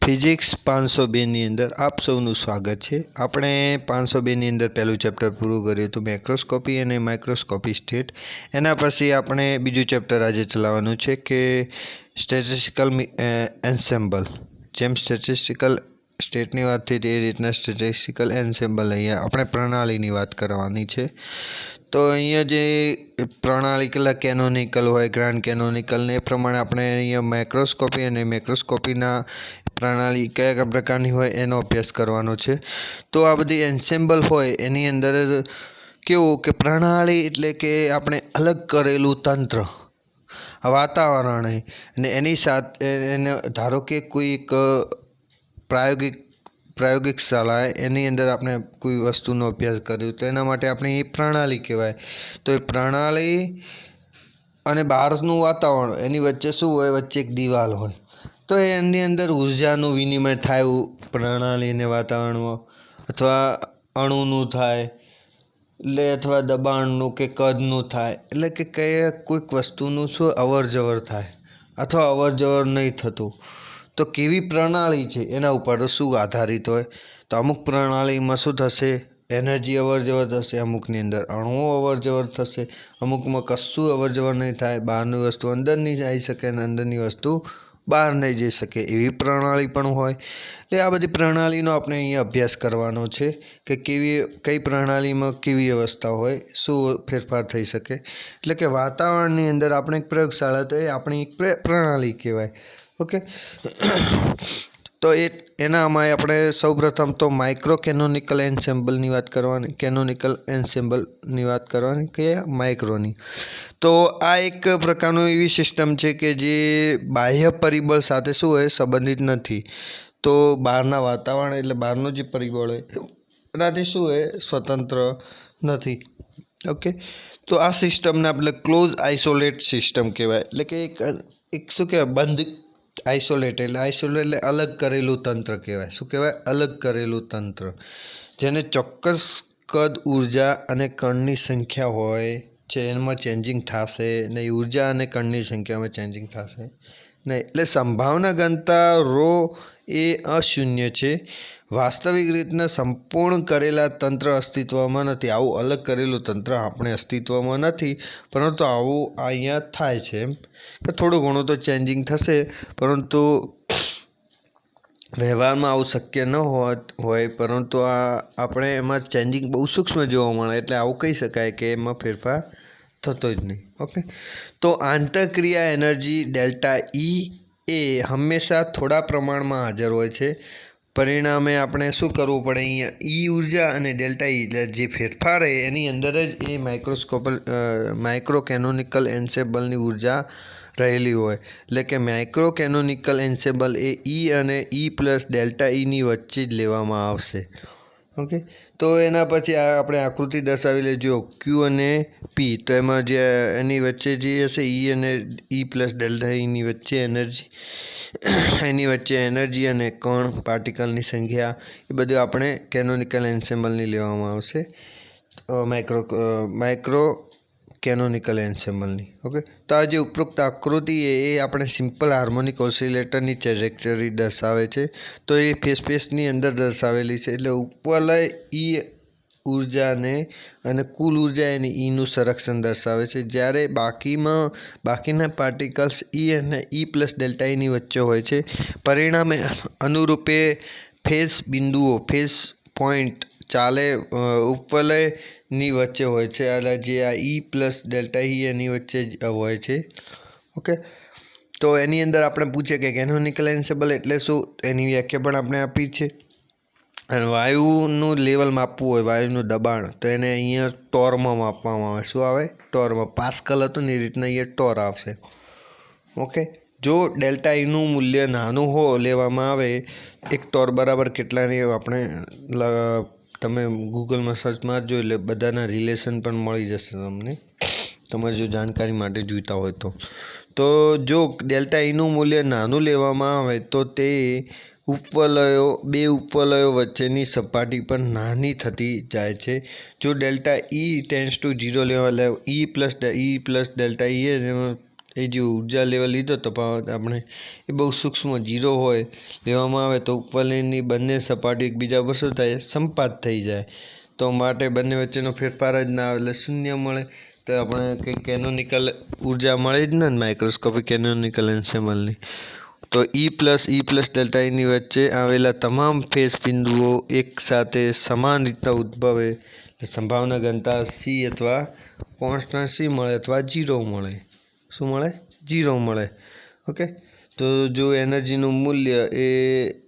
Physics 502ની અંદર આપ સૌનું સ્વાગત છે। આપણે 502ની અંદર પહેલું ચેપ્ટર પૂરું કર્યું હતું મેક્રોસ્કોપી અને માઇક્રોસ્કોપી સ્ટેટ। એના પછી આપણે બીજું ચેપ્ટર આજે ચલાવવાનું છે કે સ્ટેટિસ્ટિકલ એન્સેમ્બલ। જેમ સ્ટેટિસ્ટિકલ સ્ટેટની વાત થઈ તે રીતના સ્ટેટિસ્ટિકલ એન્સેમ્બલ અહીંયા આપણે પ્રણાલીની વાત કરવાની છે। તો અહીંયા જે પ્રણાલી કેટલા કેનોનિકલ હોય, ગ્રાન્ડ કેનોનિકલ ને એ પ્રમાણે આપણે અહીંયા માઇક્રોસ્કોપી અને મેક્રોસ્કોપીના પ્રણાલી કયા પ્રકારની હોય એનો અભ્યાસ કરવાનો છે। તો આ બધી એન્સેમ્બલ હોય એની અંદર કેવું કે પ્રણાલી એટલે કે આપણે અલગ કરેલું તંત્ર, વાતાવરણ અને એની સાથે એને ધારો કે કોઈ એક પ્રાયોગિક શાળા એની અંદર આપણે કોઈ વસ્તુનો અભ્યાસ કર્યો તો એના માટે આપણે એ પ્રણાલી કહેવાય। તો એ પ્રણાલી અને બહારનું વાતાવરણ એની વચ્ચે શું હોય, વચ્ચે એક દિવાલ હોય તો એની અંદર ઉર્જાનું વિનિમય થાય એવું પ્રણાલી અને વાતાવરણમાં, અથવા અણુનું થાય એટલે અથવા દબાણનું કે કદનું થાય એટલે કે કોઈક વસ્તુનું શું અવર જવર થાય અથવા અવર જવર નહીં થતું તો કેવી પ્રણાલી છે એના ઉપર શું આધારિત હોય। તો અમુક પ્રણાલીમાં શું થશે, એનર્જી અવર જવર થશે, અમુકની અંદર અણુઓ અવર જવર થશે, અમુકમાં કશું અવર જવર નહીં થાય, બહારની વસ્તુ અંદર નહીં જઈ શકે અને અંદરની વસ્તુ બહાર નહીં જઈ શકે એવી પ્રણાલી પણ હોય। એટલે આ બધી પ્રણાલીનો આપણે અહીંયા અભ્યાસ કરવાનો છે કે કઈ પ્રણાલીમાં કેવી અવસ્થા હોય, શું ફેરફાર થઈ શકે। એટલે કે વાતાવરણની અંદર આપણે એક પ્રયોગશાળા તો એ આપણી એક પ્રણાલી કહેવાય। ઓકે, તો એનામાં આપણે સૌપ્રથમ તો માઇક્રો કેનોનિકલ એન્સેમ્બલની વાત કરવાની, કેનોનિકલ એન્સેમ્બલની વાત કરવાની કે માઇક્રોની। તો આ એક પ્રકારનું એવી સિસ્ટમ છે કે જે બાહ્ય પરિબળ સાથે શું હોય, સંબંધિત નથી। તો બહારના વાતાવરણ એટલે બહારનું જે પરિબળ હોય એનાથી શું હોય, સ્વતંત્ર નથી। ઓકે, તો આ સિસ્ટમને આપણે ક્લોઝ આઇસોલેટ સિસ્ટમ કહેવાય। એટલે કે એક શું કહેવાય, બંધ આઇસોલેટ એટલે અલગ કરેલું તંત્ર કહેવાય। શું કહેવાય, અલગ કરેલું તંત્ર જેને ચોક્કસ કદ, ઉર્જા અને કણની સંખ્યા હોય છે એમાં ચેન્જિંગ થશે નહીં, ઉર્જા અને કણની સંખ્યામાં ચેન્જિંગ થશે નહીં। એટલે સંભાવના ઘનતા ρ એ અશૂન્ય છે। વાસ્તવિક રીતના સંપૂર્ણ કરેલા તંત્ર અસ્તિત્વમાં નથી। આવું અલગ કરેલું તંત્ર આપણે અસ્તિત્વમાં નથી, પરંતુ આવું અહીંયા થાય છે એમ કે થોડું ઘણું તો ચેન્જિંગ થશે, પરંતુ વ્યવહારમાં આવું શક્ય ન હોય, પરંતુ આપણે એમાં ચેન્જિંગ બહુ સૂક્ષ્મ જોવા મળે એટલે આવું કહી શકાય કે એમાં ફેરફાર થતો જ નહીં। ઓકે, તો આંતરક્રિયા એનર્જી ડેલ્ટા ઈ એ હંમેશા થોડા પ્રમાણમાં હાજર હોય છે। પરિણામે આપણે શું કરવું પડે, અહીંયા ઈ ઉર્જા અને ડેલ્ટા ઈ એટલે જે ફેરફાર એની અંદર જ એ માઇક્રો કેનોનિકલ એન્સેમ્બલની ઉર્જા રહેલી હોય। એટલે કે માઇક્રો કેનોનિકલ એન્સેમ્બલ એ ઈ અને ઈ પ્લસ ડેલ્ટા ઈની વચ્ચે જ લેવામાં આવશે। ઓકે, તો એના પછી આપણે આકૃતિ દર્શાવી લેજો ક્યુ અને પી। તો એમાં જે એની વચ્ચે જે હશે ઈ અને ઈ પ્લસ ડેલ્ટા ઈની વચ્ચે એનર્જી અને કણ પાર્ટિકલની સંખ્યા એ બધું આપણે કેનોનિકલ એન્સેમ્બલની લેવામાં આવશે, માઇક્રો કેનોનિકલ એન્સેમ્બલની। ઓકે, તો આ જે ઉપરોક્ત આકૃતિ એ આપણે સિમ્પલ હાર્મોનિક ઓસિલેટરની ટ્રેજેક્ટરી દર્શાવે છે। તો એ ફેસની અંદર દર્શાવેલી છે। એટલે ઉપવલય ઈ ઉર્જાને અને કુલ ઉર્જા એની ઈનું સંરક્ષણ દર્શાવે છે, જ્યારે બાકીના પાર્ટિકલ્સ ઈ અને ઈ પ્લસ ડેલ્ટા ઈની વચ્ચે હોય છે। પરિણામે અનુરૂપે ફેઝ બિંદુઓ, ફેઝ પોઈન્ટ ચાલે ઉપવલયની વચ્ચે હોય છે, એટલે જે આ ઈ પ્લસ ડેલ્ટા ઈ એની વચ્ચે જ હોય છે। ઓકે, તો એની અંદર આપણે પૂછીએ કે કેનોનિકલ એન્સેમ્બલ એટલે શું, એની વ્યાખ્યા પણ આપણે આપી છે। અને વાયુનું લેવલ માપવું હોય, વાયુનું દબાણ, તો એને અહીંયા ટોરમાં માપવામાં આવે। શું આવે, ટોરમાં। પાસ્કલ હતું ને એ રીતના અહીંયા ટોર આવશે। ઓકે, જો ડેલ્ટા ઈનું મૂલ્ય નાનું લેવામાં આવે, એક ટોર બરાબર કેટલાની આપણે તમે ગૂગલમાં સર્ચ મારજો એટલે બધાના રિલેશન પણ મળી જશે તમને, તમારે જો જાણકારી માટે જોઈતા હોય તો જો ડેલ્ટા ઈનું મૂલ્ય નાનું લેવામાં આવે તો તે બે ઉપવલયો વચ્ચેની સપાટી પર નાની થતી જાય છે। જો ડેલ્ટા ઈ ટેન્ડ્સ ટુ 0 લેવા ઈ પ્લસ ડેલ્ટા ઈ એ જે ઉર્જા લેવલ લીધો તફાવત આપણે એ બહુ સૂક્ષ્મ 0 હોય લેવામાં આવે તો ઉપરની બંને સપાટી એકબીજા પર શું થાય, સંપાત થઈ જાય. તો માટે બંને વચ્ચેનો ફેરફાર જ ના આવે એટલે શૂન્ય મળે. તો આપણે કંઈ કેનોનિકલ ઉર્જા મળે જ ને માઇક્રોસ્કોપિક કેનોનિકલ એન્સેમ્બલની. તો E+E+ ડેલ્ટા Eની વચ્ચે આવેલા તમામ ફેઝ બિંદુઓ એક સાથે સમાન રીતના ઉદ્ભવે. સંભાવના ઘનતા C અથવા કોન્સ્ટન્ટ C મળે અથવા 0 મળે. શું મળે? 0 મળે. ઓકે. તો જો એનર્જીનું મૂલ્ય એ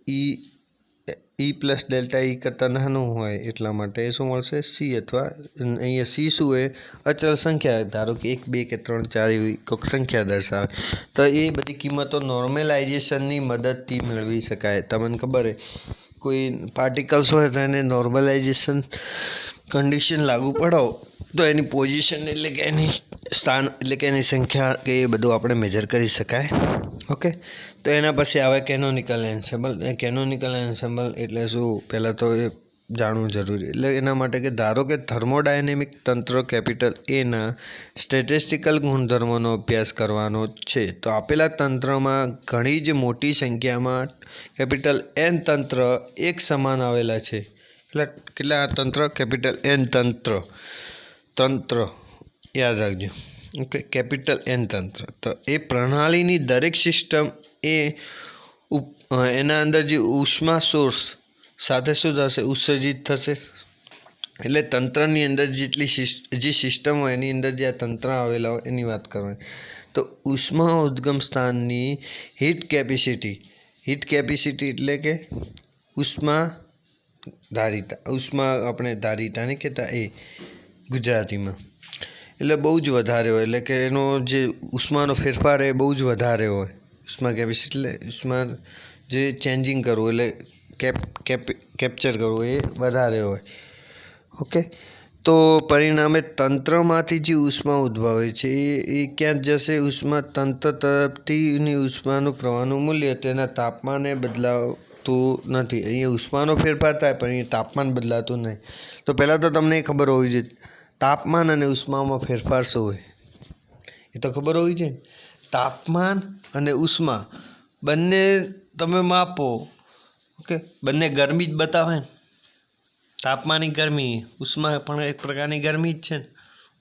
E+ ડેલ્ટા E કરતાં નાનું હોય એટલા માટે શું મળશે? C અથવા અહીંયા C શું હોય? અચળ સંખ્યા, ધારો કે 1 2 કે 3 4 એવી કોઈક સંખ્યા દર્શાવે. તો એ બધી કિંમતો નોર્મલાઇઝેશનની મદદથી મેળવી શકાય. તમને ખબર છે કોઈ પાર્ટિકલ્સ હોય તો એને નોર્મલાઇઝેશન કન્ડિશન લાગુ પડો તો એની પોઝિશન એટલે કે એની સ્થાન એટલે કે એની સંખ્યા કે એ બધું આપણે મેજર કરી શકાય. ઓકે. તો એના પછી આવે કેનોનિકલ એન્સેમ્બલ. કેનોનિકલ એન્સેમ્બલ એટલે શું, પહેલાં તો એ જાણવું જરૂરી. એટલે એના માટે કે ધારો કે થર્મોડાયનેમિક તંત્ર કેપિટલ એના સ્ટેટિસ્ટિકલ ગુણધર્મોનો અભ્યાસ કરવાનો છે. તો આપેલા તંત્રમાં ઘણી જ મોટી સંખ્યામાં કેપિટલ N તંત્ર એક સમાન આવેલા છે. કેટલા તંત્ર? કેપિટલ N તંત્ર યાદ રાખજો. ઓકે. કેપિટલ N તંત્ર. તો એ પ્રણાલીની દરેક સિસ્ટમ એ એના અંદર જે ઉષ્મા સોર્સ સાથે શું થશે? ઉત્સર્જિત થશે. એટલે તંત્રની અંદર જે સિસ્ટમ હોય એની અંદર જે આ તંત્ર આવેલા હોય એની વાત કરવાની. તો ઉષ્મા ઉદ્ગમ સ્થાનની હીટ કેપેસિટી એટલે કે ઉષ્મા આપણે ધારિતા નહીં કહેતા એ ગુજરાતીમાં. એટલે બહુ જ વધારે હોય. એટલે કે એનો જે ઉષ્માનો ફેરફાર એ બહુ જ વધારે હોય. ઉષ્મા કેપેસિટી એટલે ઉષ્મા જે ચેન્જિંગ કરવું એટલે કેપ્ચર કરવું એ વધારે હોય. ઓકે. તો પરિણામે તંત્રમાંથી જે ઉષ્મા ઉદ્ભવે છે એ ક્યાં જશે? ઉષ્મા તંત્ર તરફથી ઉષ્માનું પ્રવાહનું મૂલ્ય તેના તાપમાને બદલાતું નથી. અહીંયા ઉષ્માનો ફેરફાર થાય પણ અહીંયા તાપમાન બદલાતું નહીં. તો પહેલાં તો તમને ખબર હોવી જોઈએ તાપમાન અને ઉષ્મામાં ફેરફાર શું હોય એ તો ખબર હોવી જોઈએ. તાપમાન અને ઉષ્મા બંને તમે માપો. ઓકે. બંને ગરમી જ બતાવે ને. તાપમાન એ ગરમી, ઉષ્મા પણ એક પ્રકારની ગરમી જ છે ને,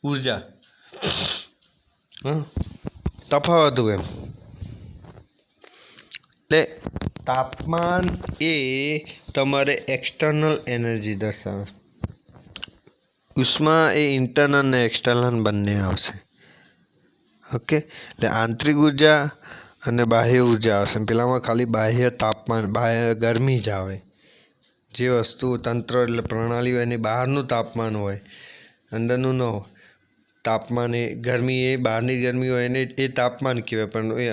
ઉર્જા. તફાવત હોય એમ. એટલે તાપમાન એ તમારે એક્સટર્નલ એનર્જી દર્શાવે. ઉષ્મા એ ઇન્ટરનલ ને એક્સટર્નલ બંને આવશે. ઓકે. એટલે આંતરિક ઉર્જા અને બાહ્ય ઉર્જા આવશે. પેલામાં ખાલી બાહ્ય તાપમાન, બાહ્ય ગરમી જ આવે. જે વસ્તુ તંત્ર એટલે પ્રણાલી હોય એની બહારનું તાપમાન હોય, અંદરનું ન હોય. તાપમાન એ ગરમી એ બહારની ગરમી હોય એને એ તાપમાન કહેવાય. પણ એ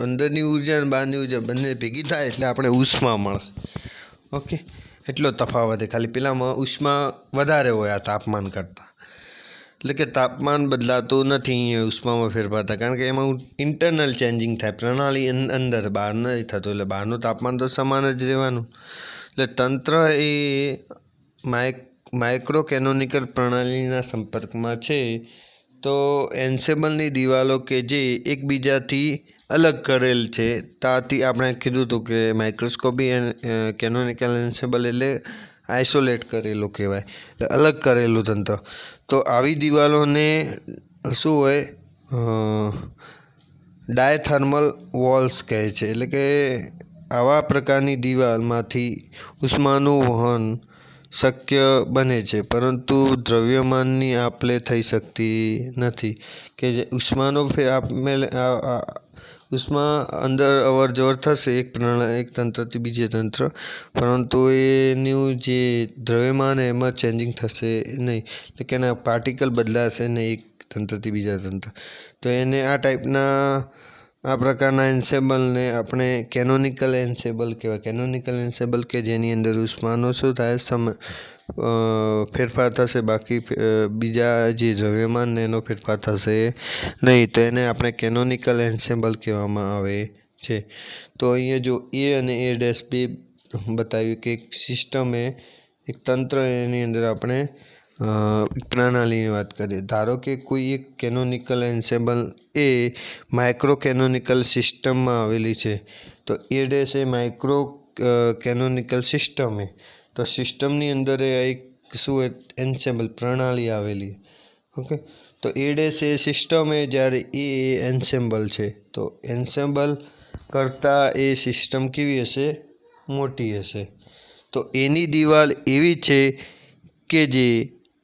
અંદરની ઉર્જા અને બહારની ઉર્જા બંને ભેગી થાય એટલે આપણે ઉષ્મા મળશે. ઓકે. એટલો તફાવત છે. ખાલી પેલામાં ઉષ્મા વધારે હોય આ તાપમાન કરતાં. એટલે કે તાપમાન બદલાતું નથી અહીંયા ઉષ્મામાં ફેરફાર થાય કારણ કે એમાં ઇન્ટરનલ ચેન્જિંગ થાય. પ્રણાલી અંદર, બહાર નથી થતું. એટલે બહારનું તાપમાન તો સમાન જ રહેવાનું. એટલે તંત્ર એ માઇક્રો કેનોનિકલ પ્રણાલીના સંપર્કમાં છે. તો એન્સેમ્બલની દિવાલો કે જે એકબીજાથી અલગ કરેલ છે ત્યાંથી આપણે કીધું હતું કે માઇક્રોસ્કોપી કેનોનિકલ એન્સેમ્બલ એટલે આઇસોલેટ કરેલું કહેવાય, એટલે અલગ કરેલું તંત્ર. તો આવી દિવાલોને શું હોય? ડાયથર્મલ વોલ્સ કહે છે. એટલે કે આવા પ્રકારની દિવાલમાંથી ઉષ્માનું વહન શક્ય બને છે પરંતુ દ્રવ્યમાનની આપ-લે થઈ શકતી નથી. કે જે ઉષ્માનો ઉષ્મા અંદર અવર જવર થશે એક તંત્રથી બીજે તંત્ર, પરંતુ એનું જે દ્રવ્યમાન એમાં ચેન્જિંગ થશે નહીં. એટલે કે એના પાર્ટિકલ બદલાશે નહીં એક તંત્રથી બીજા તંત્ર. તો એને આ પ્રકારના એન્સેમ્બલને આપણે કેનોનિકલ એન્સેમ્બલ કહેવાય. કેનોનિકલ એન્સેમ્બલ કે જેની અંદર ઉષ્માનો શું થાય? ફેરફાર થશે, બાકી બીજા જે દ્રવ્યમાન એનો ફેરફાર થશે નહીં. તો એને આપણે કેનોનિકલ એન્સેમ્બલ કહેવામાં આવે છે. તો અહીંયા જો એ અને A' બે બતાવ્યું કે એક સિસ્ટમ એક તંત્ર એની અંદર આપણે પ્રણાલીની વાત કરીએ, ધારો કે કોઈ એક કેનોનિકલ એન્સેમ્બલ એ માઇક્રો કેનોનિકલ સિસ્ટમમાં આવેલી છે, તો એ ડેશ એ માઇક્રો કેનોનિકલ સિસ્ટમ है, તો સિસ્ટમની અંદર એક શું એન્સેમ્બલ પ્રણાલી આવેલી, ઓકે। તો એ ડેશ એ સિસ્ટમ है જ્યારે એ એન્સેમ્બલ છે, તો એન્સેમ્બલ કરતાં એ સિસ્ટમ કેવી હશે, મોટી હશે। તો એની દિવાલ એવી છે કે જે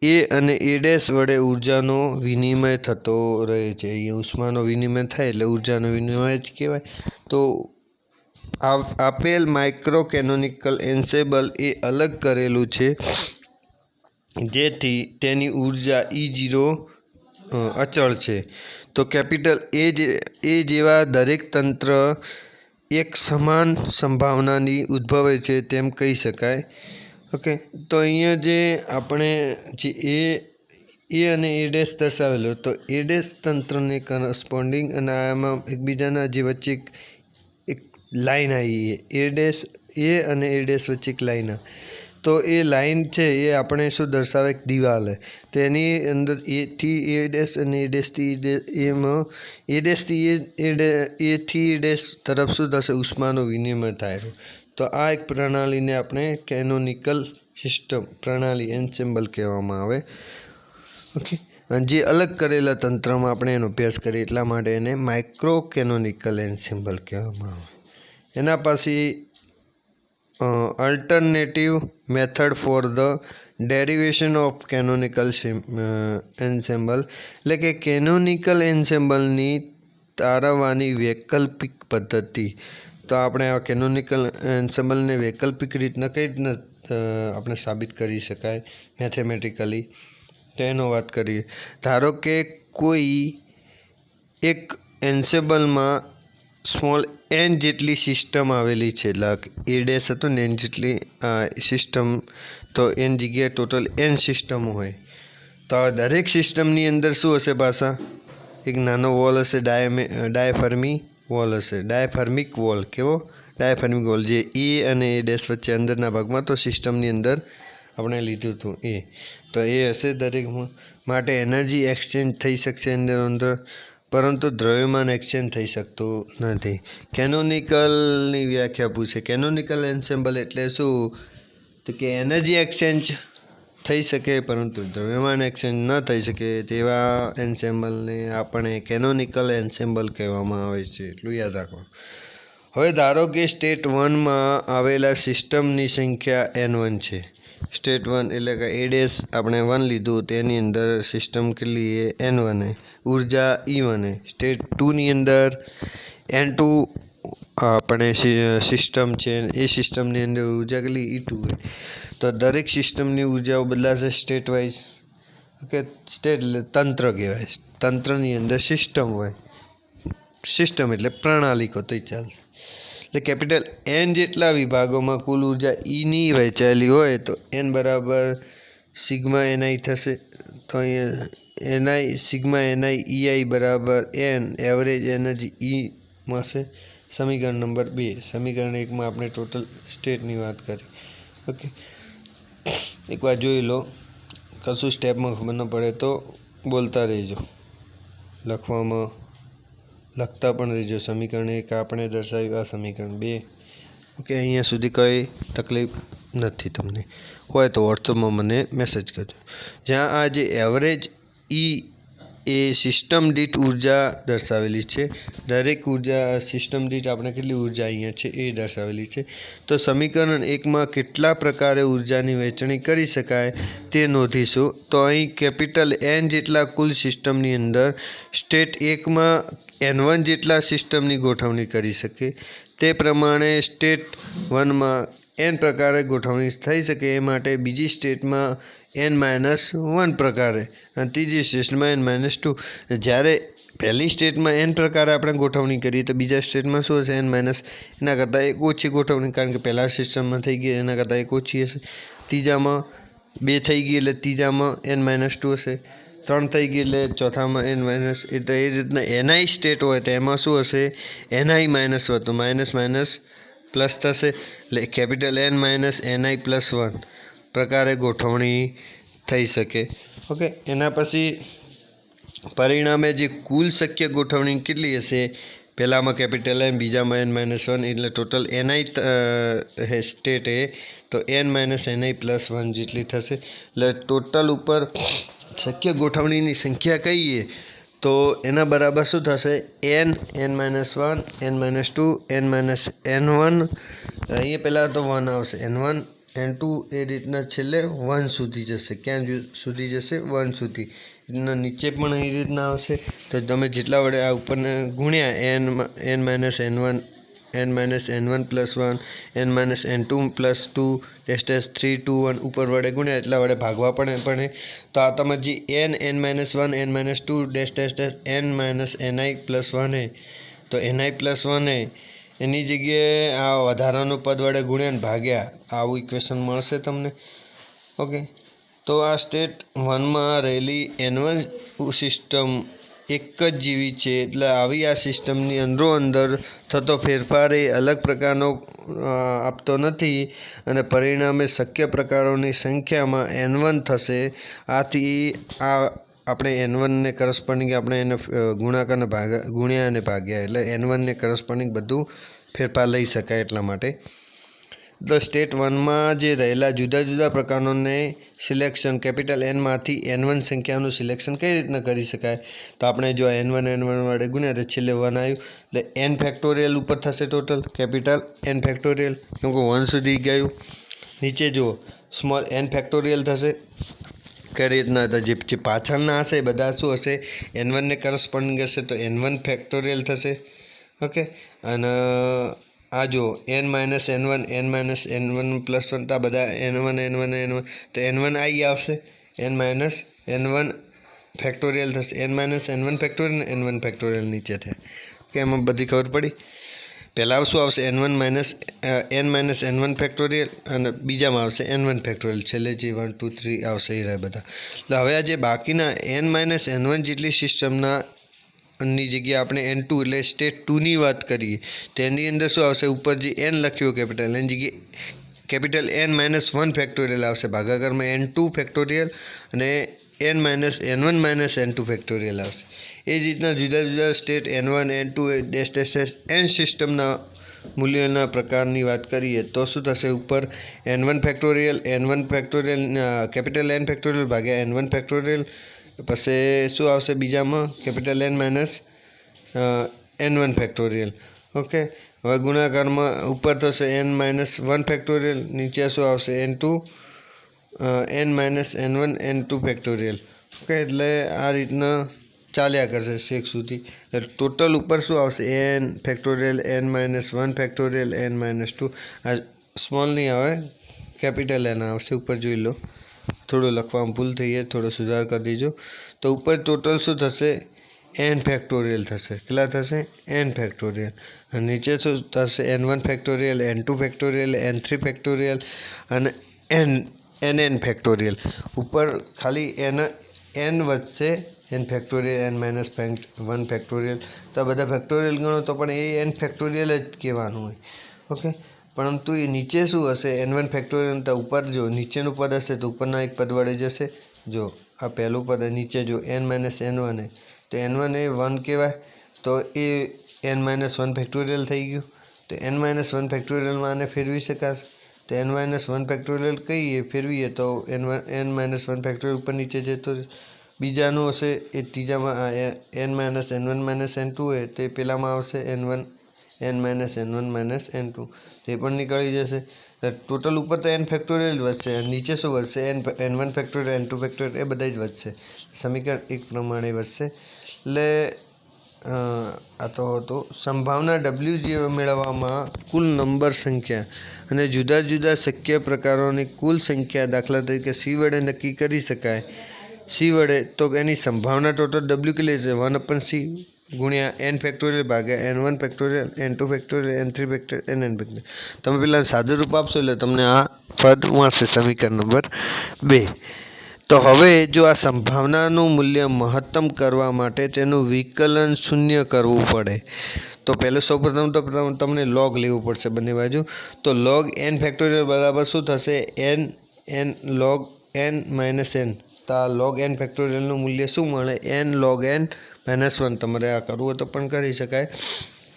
એ અને એ ડેશ વડે ઉર્જાનો વિનિમય થતો રહે છે। અહીંયા ઉષ્માનો વિનિમય થાય એટલે ઉર્જાનો વિનિમય જ કહેવાય। તો આપેલ માઇક્રો કેનોનિકલ એન્સેમ્બલ એ અલગ કરેલું છે જેથી તેની ઉર્જા E0 અચળ છે। તો કેપિટલ એ જેવા દરેક તંત્ર એક સમાન સંભાવનાની ઉદ્ભવે છે તેમ કહી શકાય, ઓકે। તો અહીંયા જે આપણે જે એ અને એ ડેશ દર્શાવેલો, તો એ ડેશ તંત્રને કરસ્પોન્ડિંગ અને આમાં એકબીજાના જે વચ્ચે એક લાઈન આવી, એ ડેશ એ અને એ ડેશ વચ્ચે એક લાઈન, તો એ લાઈન છે એ આપણે શું દર્શાવે, એક દિવાલ હે, તો એની અંદર એથી એ ડેશ અને એ ડેશથી એમાં એ ડેશથી એથી એ ડેશ તરફ શું થશે, ઉષ્માનો વિનિમય થાય। તો આ એક પ્રણાલીને આપણે કેનોનિકલ સિસ્ટમ પ્રણાલી એન્સેમ્બલ કહેવામાં આવે, ઓકે। અને જે અલગ કરેલા તંત્રમાં આપણે એનો અભ્યાસ કરીએ એટલા માટે એને માઇક્રો કેનોનિકલ એન્સેમ્બલ કહેવામાં આવે। એના પછી alternative method for the derivation of canonical ensemble, એટલે કે કેનોનિકલ એન્સેમ્બલની તારવવાની વૈકલ્પિક પદ્ધતિ। તો આપણે આ કેનોનિકલ એન્સેમ્બલને વૈકલ્પિક રીતના કઈ રીતના આપણે સાબિત કરી શકાય મેથેમેટિકલી, તેનો વાત કરીએ। ધારો કે કોઈ એક એન્સેમ્બલમાં સ્મોલ એન જેટલી સિસ્ટમ આવેલી છે, એટલે એ ડેશ હતું ને એન જેટલી સિસ્ટમ, તો એન જગ્યાએ ટોટલ એન સિસ્ટમો હોય, તો દરેક સિસ્ટમની અંદર શું હશે, પાછા એક નાનો વોલ હશે, ડાયાફર્મિક વોલ હશે, ડાયાફર્મિક વોલ, કેવો ડાયાફર્મિક વોલ, જે એ અને એ ડેશ વચ્ચે અંદરના ભાગમાં, તો સિસ્ટમની અંદર આપણે લીધું હતું એ, તો એ હશે દરેકમાં, માટે એનર્જી એક્સચેન્જ થઈ શકશે અંદર, પરંતુ દ્રવ્યમાન એક્સચેન્જ થઈ શકતું નથી। કેનોનિકલની વ્યાખ્યા પૂછે, કેનોનિકલ એન્સેમ્બલ એટલે શું, તો કે એનર્જી એક્સચેન્જ થઈ શકે પરંતુ દ્રવ્યમાન એક્સચેન્જ ન થઈ શકે તેવા એન્સેમ્બલને આપણે કેનોનિકલ એન્સેમ્બલ કહેવામાં આવે છે, એટલું યાદ રાખો। હવે ધારો કે સ્ટેટ 1માં આવેલા સિસ્ટમની સંખ્યા N1 છે, સ્ટેટ 1 એટલે કે એ ડેશ આપણે 1 લીધું, તેની અંદર સિસ્ટમ કેટલી છે, N1 है, ઉર્જા E1 है। સ્ટેટ 2ની અંદર N2 આપણે સિસ્ટમ છે, એ સિસ્ટમની અંદર ઉર્જા કેટલી, E2 है। તો દરેક સિસ્ટમની ઉર્જાઓ બદલાશે સ્ટેટ વાઇઝ, ઓકે। સ્ટેટ એટલે તંત્ર કહેવાય, તંત્રની અંદર સિસ્ટમ હોય, સિસ્ટમ એટલે પ્રણાલી કહો તોય ચાલશે। એટલે કેપિટલ એન જેટલા વિભાગોમાં કુલ ઉર્જા ઈની વહેંચાયેલી હોય, તો એન બરાબર સિગ્મા એનઆઈ થશે, તો અહીંયા એનઆઈ સિગ્મા એનઆઈ ઈઆઈ બરાબર એન, એવરેજ એનર્જી ઈ મળશે। સમીકરણ નંબર 2, સમીકરણ 1માં આપણે ટોટલ સ્ટેટની વાત કરી, ઓકે। એકવાર જોઈ લો, કશું સ્ટેપમાં ખબર ન પડે તો બોલતા રહેજો, લખતા પણ રહેજો। સમીકરણ 1 આપણે દર્શાવ્યું, આ સમીકરણ 2, ઓકે। અહીંયા સુધી કંઈ તકલીફ નથી, તમને હોય તો વોટ્સઅપમાં મને મેસેજ કરજો। જ્યાં આ જે એવરેજ ઈ એ સિસ્ટમ દીઠ ઉર્જા દર્શાવેલી છે, દરેક ઉર્જા સિસ્ટમ દીઠ આપણે કેટલી ઉર્જા અહીંયા છે એ દર્શાવેલી છે। તો સમીકરણ 1માં કેટલા પ્રકારે ઉર્જાની વહેંચણી કરી શકાય તે નોંધીશું। તો અહીં કેપિટલ એન જેટલા કુલ સિસ્ટમની અંદર સ્ટેટ 1માં N1 જેટલા સિસ્ટમની ગોઠવણી કરી શકે, તે પ્રમાણે સ્ટેટ 1માં એન પ્રકારે ગોઠવણી થઈ શકે, એ માટે બીજી સ્ટેટમાં N-1 પ્રકારે અને ત્રીજી સ્ટેટમાં N-2। જ્યારે પહેલી સ્ટેટમાં એન પ્રકારે આપણે ગોઠવણી કરીએ તો બીજા સ્ટેટમાં શું હશે, N- એના કરતાં એક ઓછી ગોઠવણી, કારણ કે પહેલા સિસ્ટમમાં થઈ ગઈ એના કરતાં એક ઓછી હશે। ત્રીજામાં 2 થઈ ગઈ એટલે ત્રીજામાં N-2 હશે, 3 થઈ ગઈ એટલે ચોથામાં N-, એટલે એ રીતના એનઆઈ સ્ટેટ હોય તો એમાં શું હશે, Ni-1, તો માઇનસ માઇનસ પ્લસ થશે, એટલે કેપિટલ N- NI+1 પ્રકારે ગોઠવણી થઈ શકે। ઓકે, એના પછી પરિણામે જે કુલ શક્ય ગોઠવણી કેટલી હશે? પહેલામાં કેપિટલ એન, બીજામાં n-1, એટલે ટોટલ ni સ્ટેટ એ તો n-ni+1 જેટલી થશે। એટલે ટોટલ ઉપર શક્ય ગોઠવણીની સંખ્યા કહીએ તો એના બરાબર શું થશે? n-1, n-2, n-n1, અહીંયા પહેલાં તો 1 આવશે, n1, n2 એ રીતના છેલ્લે 1 સુધી જશે। ક્યાં સુધી જશે? 1 સુધી। એના નીચે પણ એ રીતના આવશે। તો તમે જેટલા વડે આ ઉપરને ગુણ્યા n-n1, n-n1+1, n-n2+2, -3, 2, 1 ઉપર વડે ગુણ્યા એટલા વડે ભાગવા પડે। તો આ તમે જે n-1, n-2, n-ni+1 है તો ni+1 है એની જગ્યાએ આ વધારાનું પદ વડે ગુણ્યા ને ભાગ્યા આવું ઇક્વેશન મળશે તમને। ઓકે, તો આ સ્ટેટ 1માં રહેલી n1 સિસ્ટમ એક જ જેવી છે, એટલે આવી આ સિસ્ટમની અંદરોઅંદર થતો ફેરફાર એ અલગ પ્રકારનો આપતો નથી અને પરિણામે શક્ય પ્રકારોની સંખ્યામાં n1 થશે। આથી આ આપણે n1ને કરસ્પોન્ડિંગ આપણે એને ગુણાકારને ગુણ્યા અને ભાગ્યા એટલે n1ને કરસ્પોન્ડિંગ બધું ફેરફાર લઈ શકાય એટલા માટે। તો સ્ટેટ 1માં જે રહેલા જુદા જુદા પ્રકારોને સિલેક્શન કેપિટલ એનમાંથી n1 સંખ્યાનું સિલેક્શન કઈ રીતના કરી શકાય? તો આપણે જો n1 વડે ગુણ્યા તો છેલ્લે 1 આવ્યું એટલે n ફેક્ટોરિયલ ઉપર થશે ટોટલ કેપિટલ n ફેક્ટોરિયલ, કેમ કે 1 સુધી ગયું। નીચે જુઓ સ્મોલ n ફેક્ટોરિયલ થશે। કઈ રીતના? તો જે પાછળના હશે બધા શું હશે? n1ને કરસ્પોન્ડિંગ હશે તો n1 ફેક્ટોરિયલ થશે। ઓકે, અને આ જો n-n1, n-n1+1 તો આ બધા n1 તો n1 આવી આવશે, n-n1 ફેક્ટોરિયલ થશે, n-n1 ફેક્ટોરિયલ, n1 ફેક્ટોરિયલ નીચે થાય। ઓકે, એમાં બધી ખબર પડી? પહેલાં શું આવશે? n-n1 ફેક્ટોરિયલ અને બીજામાં આવશે n1 ફેક્ટોરિયલ, છેલ્લે જે 1, 2, 3 આવશે એ રહ્યા બધા। એટલે હવે આ જે બાકીના n-n1 જેટલી સિસ્ટમના ની જગ્યાએ આપણે n2 એટલે સ્ટેટ 2ની વાત કરીએ તેની અંદર શું આવશે? ઉપર જે n લખ્યું કેપિટલ એની જગ્યાએ કેપિટલ n-1 ફેક્ટોરિયલ આવશે, ભાગાકારમાં n2 ફેક્ટોરિયલ અને n-n1 ફેક્ટોરિયલ આવશે। એ જ રીતના જુદા જુદા સ્ટેટ n1, n2, n સિસ્ટમના મૂલ્યોના પ્રકારની વાત કરીએ તો શું થશે? ઉપર n1 factorial capital n factorial ભાગ્યા n1 ફેક્ટોરિયલ, પછી શું આવશે બીજામાં? Capital n-n1 factorial. ઓકે, હવે ગુણાકારમાં ઉપર થશે n-1 ફેક્ટોરિયલ, નીચે શું આવશે? n-n1 factorial. ઓકે, એટલે આ રીતના ચાલ્યા કરશે શેક સુધી। ટોટલ ઉપર શું આવશે? n factorial, n-1 factorial, n-2, આ સ્મોલ નહીં આવે, કેપિટલ n આવશે। ઉપર જોઈ લો, થોડું લખવામાં ભૂલ થઈ જાય, થોડો સુધાર કરી દેજો। તો ઉપર ટોટલ શું થશે? n ફેક્ટોરિયલ થશે। કેટલા થશે? n factorial. અને નીચે શું થશે? n1 factorial, n2 factorial, n3 factorial અને nn ફેક્ટોરિયલ। ઉપર ખાલી n વધશે, n ફેક્ટોરિયલ, n-1 ફેક્ટોરિયલ, તો આ બધા ફેક્ટોરિયલ ગણો તો પણ એ n ફેક્ટોરિયલ જ કહેવાનું હોય। ઓકે, પરંતુ એ નીચે શું હશે? n1 ફેક્ટોરિયલ, તો ઉપર જો નીચેનું પદ હશે તો ઉપરના એક પદ વડે જશે। જો આ પહેલું પદ નીચે જો n-n1 તો n1 એ 1 કહેવાય, તો એ n-1 ફેક્ટોરિયલ થઈ ગયું। તો n-1 ફેક્ટોરિયલમાં આને ફેરવી શકાશે, તો n-1 ફેક્ટોરિયલ કહીએ ફેરવીએ તો n-1 ફેક્ટોરિયલ ઉપર નીચે જતો। બીજાનું હશે એ ત્રીજામાં n-n1 હોય તે પેલામાં આવશે n-n1 તે પણ નીકળી જશે। ટોટલ ઉપર તો n ફેક્ટોરિયલ જ વધશે, નીચે શું વધશે? n1 ફેક્ટોરિયલ, n2 ફેક્ટોરિયલ એ બધા જ વધશે, સમીકરણ એક પ્રમાણે વધશે। એટલે આ તો હતું સંભાવના w મેળવવામાં કુલ નંબર સંખ્યા અને જુદા જુદા શક્ય પ્રકારોની કુલ સંખ્યા દાખલા તરીકે c વડે નક્કી કરી શકાય। c વડે તો એની સંભાવના ટોટલ w કેટલી છે? 1/c ગુણ્યા n ફેક્ટોરિયલ ભાગ્યા n1 factorial, n2 factorial, n3 factorial, nn factorial. તમે પેલા સાદું રૂપ આપશો એટલે તમને આ પદ મળશે, સમીકરણ નંબર 2। તો હવે જો આ સંભાવનાનું મૂલ્ય મહત્તમ કરવા માટે તેનું વિકલન શૂન્ય કરવું પડે તો પહેલું સૌપ્રથમ તો તમને લોગ લેવું પડશે બંને બાજુ। તો લોગ n ફેક્ટોરિયલ બરાબર શું થશે? n log n minus n, તો આ log n ફેક્ટોરિયલનું મૂલ્ય શું મળે? n log n minus 1. તમારે આ કરવું હોય તો પણ કરી શકાય,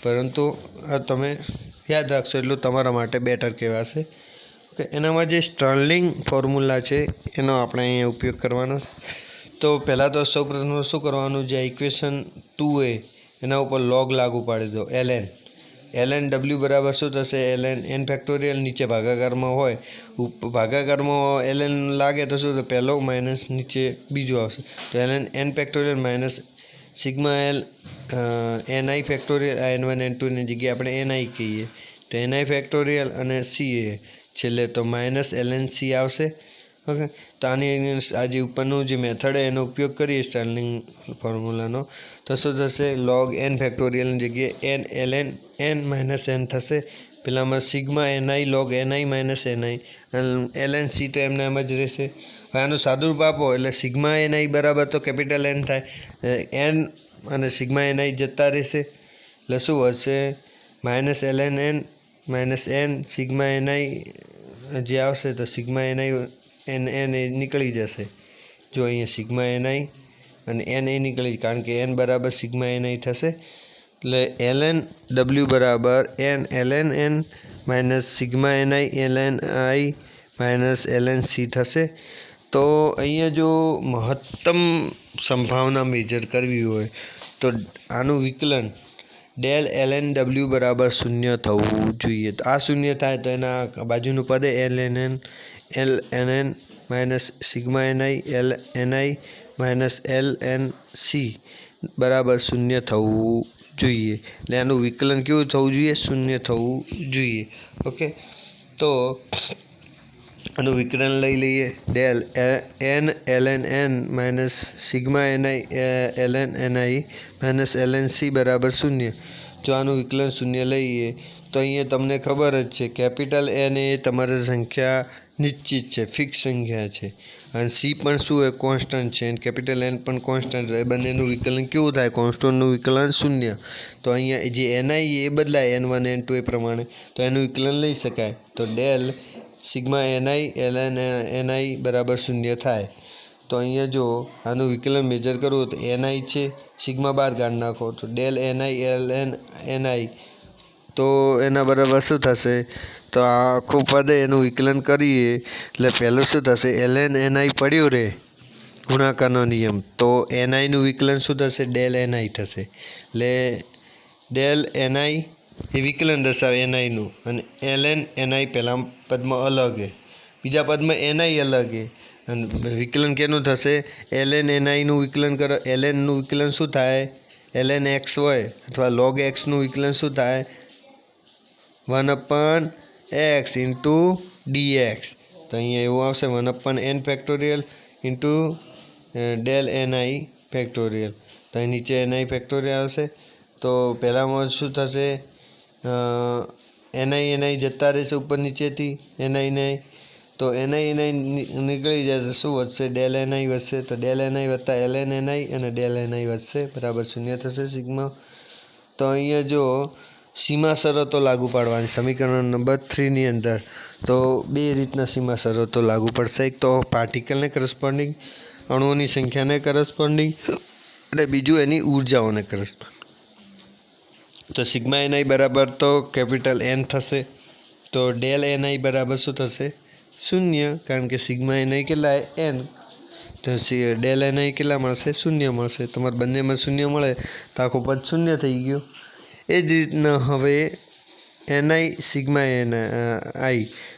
પરંતુ આ તમે યાદ રાખશો એટલું તમારા માટે બેટર કહેવાશે. ઓકે, એનામાં જે સ્ટર્લિંગ ફોર્મ્યુલા છે એનો આપણે અહીંયા ઉપયોગ કરવાનો. તો પહેલાં તો સૌપ્રથમ શું કરવાનું, જે ઇક્વેશન 2 એના ઉપર log લાગુ પાડી દો, ln w બરાબર શું થશે? ln n ફેક્ટોરિયલ, નીચે ભાગાકારમાં હોય, ભાગાકારમાં ln લાગે તો શું? તો પહેલો માઇનસ નીચે બીજું આવશે. તો ln n factorial minus sigma l ni factorial, આ n1 n2 ની જગ્યાએ આપણે ni કહીએ, તો ni ફેક્ટોરિયલ અને c છેલ્લે તો માઇનસ ln c આવશે. ઓકે, તો આની આ જે ઉપરનું જે મેથડ એનો ઉપયોગ કરીએ સ્ટર્લિંગ ફોર્મ્યુલાનો, તો શું થશે? log n ફેક્ટોરિયલની જગ્યાએ n ln n minus n થશે. પેલામાં sigma ni log ni minus ni, ln c તો એમને એમ જ રહેશે. હવે આનું સાદુરૂપ આપો એટલે સિગ્મા ni બરાબર તો કેપિટલ n થાય, n અને સિગ્મા ni જતા રહેશે એટલે શું વધશે? Minus ln n minus n sigma ni જે આવશે તો સિગ્મા ni n એ નીકળી જશે. જો અહીંયા સિગ્મા ni અને n એ નીકળી, કારણ કે n બરાબર સિગ્મા ni થશે. એટલે ln w બરાબર n ln n minus sigma ni ln i minus ln c થશે. તો અહીંયા જો મહત્તમ સંભાવના મેજર કરવી હોય તો આનું વિકલન ડેલ ln w બરાબર 0 થવું જોઈએ. તો આ 0 થાય તો એના બાજુનું પદ ln minus sigma ni ni minus ln c બરાબર 0 થવું જોઈએ. એટલે આનું વિકલન કેવું થવું જોઈએ? 0 થવું જોઈએ. ઓકે, તો આનું વિકલન લઈ લઈએ. Del n ln n minus sigma ni ln ni minus ln c બરાબર 0. જો આનું વિકલન 0 લઈએ તો અહીંયા તમને ખબર જ છે કેપિટલ n એ તમારી સંખ્યા નિશ્ચિત છે, ફિક્સ સંખ્યા છે, અને c પણ શું હોય? કોન્સ્ટન્ટ છે, અને કેપિટલ n પણ કોન્સ્ટન્ટ. એ બંનેનું વિકલન કેવું થાય? કોન્સ્ટન્ટનું વિકલન 0. તો અહીંયા જે ni એ બદલાય n1 n2 એ પ્રમાણે, તો એનું વિકલન લઈ શકાય. તો del sigma ni ln ni બરાબર 0 થાય. તો અહીંયા જો આનું વિકલન મેજર કરવું તો ni છે, સિગ્મા બહાર કાઢી નાખો, તો ડેલ ni ln ni, તો એના બરાબર શું થશે? તો આ આખું પદ એનું વિકલન કરીએ એટલે પહેલું શું થશે? ln ni પડ્યું રહે ગુણાકારનો નિયમ, તો niનું વિકલન શું થશે? ડેલ ni થશે. એટલે ડેલ ni એ વિકલન દર્શાવે niનું, અને ln ni પહેલા પદમાં અલગ છે, બીજા પદમાં ni અલગ છે, અને વિકલન કેનું થશે? ln niનું વિકલન કરો. lnનું વિકલન શું થાય? ln x હોય અથવા log xનું વિકલન શું થાય? 1/x into dx. તો અહીંયા એવું આવશે 1/n factorial into del ni factorial. તો અહીં નીચે ni ફેક્ટોરિયલ આવશે. તો પહેલાંમાં શું થશે? ni જતા રહેશે ઉપર નીચેથી ni, તો ni નીકળી જાય તો શું વધશે? ડેલ ni વધશે. તો ડેલ ni વત્તા ln ni અને ડેલ ni વધશે બરાબર 0 થશે સિગ્મા. તો અહીંયા જો સીમા શરતો લાગુ પાડવાની સમીકરણ નંબર 3ની અંદર, તો બે રીતના સીમા શરતો લાગુ પડશે. એક તો પાર્ટિકલને કરસ્પોન્ડિંગ, અણુઓની સંખ્યાને કરસ્પોન્ડિંગ, અને બીજું એની ઉર્જાઓને કરસ્પોન્ડિંગ. તો સિગ્મા ni બરાબર તો કેપિટલ n થશે. તો ડેલ ni બરાબર શું થશે? 0, કારણ કે સિગ્મા ni કેટલા? n. તો ડેલ ni કેટલા મળશે? 0 મળશે. તમારે બંનેમાં 0 મળે તો આખું પદ 0 થઈ ગયું. એ જ રીતના હવે ni સિગ્મા i,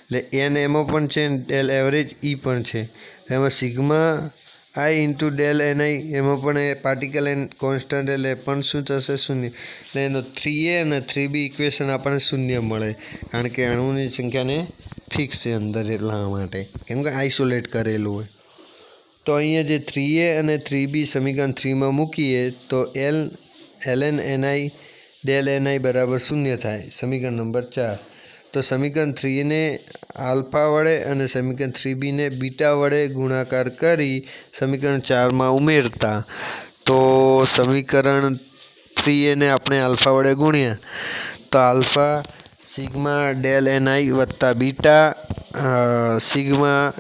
એટલે n એમાં પણ છે, ડેલ એવરેજ e પણ છે. એમાં sigma i into del ni એમાં પણ પાર્ટિકલ n કોન્સ્ટન્ટ, એટલે પણ શું થશે? 0. એટલે એનો 3a અને 3b ઇક્વેશન આપણને 0 મળે, કારણ કે અણુની સંખ્યાને ફિક્સ છે અંદર, એટલા માટે, કેમ કે આઇસોલેટ કરેલું હોય. તો અહીંયા જે 3a અને 3b સમીકરણ 3માં મૂકીએ તો ln ni ડેલ ni બરાબર 0 થાય, સમીકરણ નંબર 4. તો સમીકરણ 3ને આલ્ફા વડે અને સમીકરણ 3bને બીટા વડે ગુણાકાર કરી સમીકરણ 4માં ઉમેરતા, તો સમીકરણ 3ને આપણે આલ્ફા વડે ગુણ્યા તો આલ્ફા સિગ્મા ડેલ ni વત્તા beta sigma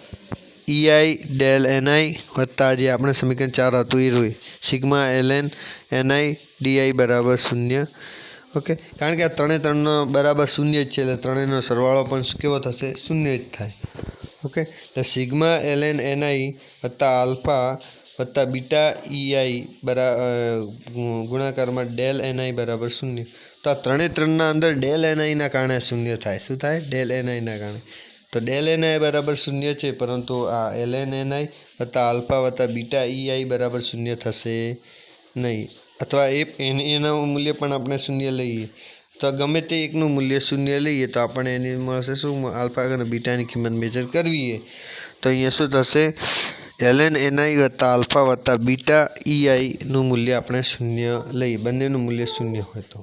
EI del NI વત્તા જે આપણે સમીકરણ 4 હતું એ રહ્યું સિગ્મા ln NI DI બરાબર 0. ઓકે, કારણ કે આ ત્રણનો બરાબર 0 જ છે એટલે ત્રણેયનો સરવાળો પણ કેવો થશે? 0 જ થાય. ઓકે, એટલે સિગ્મા ln NI વત્તા આલ્ફા વત્તા બીટા EI ગુણાકારમાં ડેલ NI બરાબર 0. તો આ ત્રણના અંદર ડેલ NIના કારણે 0 થાય. શું થાય? ડેલ NIના કારણે. તો ડેલ NI બરાબર 0 છે, પરંતુ આ ln NI વત્તા આલ્ફા વત્તા બીટા EI બરાબર 0 થશે નહીં. અથવા એના મૂલ્ય પણ આપણે 0 લઈએ તો ગમે તે એકનું મૂલ્ય 0 લઈએ તો આપણે એની મળશે શું? આલ્ફા અને બીટાની કિંમત મેજર કરવી તો અહીંયા શું થશે? ln NI વત્તા આલ્ફા વત્તા બીટા EIનું મૂલ્ય આપણે 0 લઈએ. બંનેનું મૂલ્ય 0 હોય તો.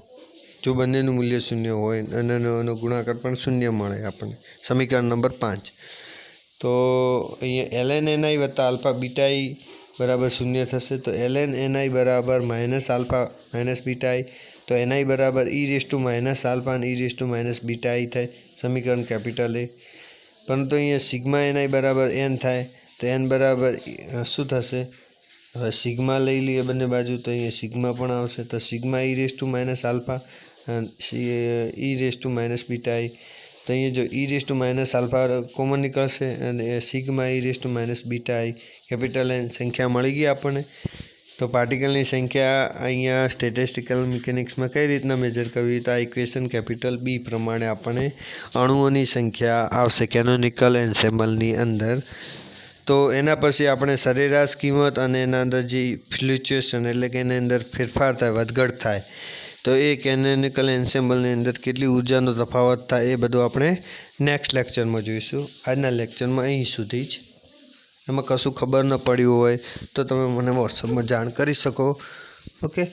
જો બંનેનું મૂલ્ય 0 હોય અને એનો ગુણાકાર પણ 0 મળે આપણને. સમીકરણ નંબર 5. તો અહીંયા ln NI વત્તા આલ્ફા બીટા I બરાબર 0 થશે. તો ln NI બરાબર minus alpha minus beta I. તો NI બરાબર e આલ્ફા અને e બીટા I થાય. સમીકરણ કેપિટલ A. પરંતુ અહીંયા સિગ્મા NI બરાબર n થાય. તો n બરાબર શું થશે? હવે સિગ્મા લઈ લઈએ બંને બાજુ તો અહીંયા સિગ્મા પણ આવશે. તો સિગ્મા આલ્ફા અને બીટા I. તો અહીંયા જો આલ્ફા કોમન નીકળશે અને sigma beta I capital N સંખ્યા મળી ગઈ આપણને. તો પાર્ટિકલની સંખ્યા અહીંયા સ્ટેટિસ્ટિકલ મિકેનિક્સમાં કઈ રીતના મેજર કરવી? તો આ ઇક્વેશન કેપિટલ B પ્રમાણે આપણને અણુઓની સંખ્યા આવશે કેનોનિકલ એન્સેમ્બલની અંદર. તો એના પછી આપણે સરેરાશ કિંમત અને એના અંદર જે ફ્લ્યુચ્યુએશન એટલે કે એની અંદર ફેરફાર થાય, વધઘટ થાય, તો એ કેનોનિકલ એન્સેમ્બલની અંદર કેટલી ઉર્જાનો તફાવત થાય એ બધું આપણે નેક્સ્ટ લેક્ચરમાં જોઈશું. આજના લેક્ચરમાં અહીં સુધી જ. એમાં કશું ખબર ન પડ્યું હોય તો તમે મને વોટ્સઅપમાં જાણ કરી શકો. ઓકે.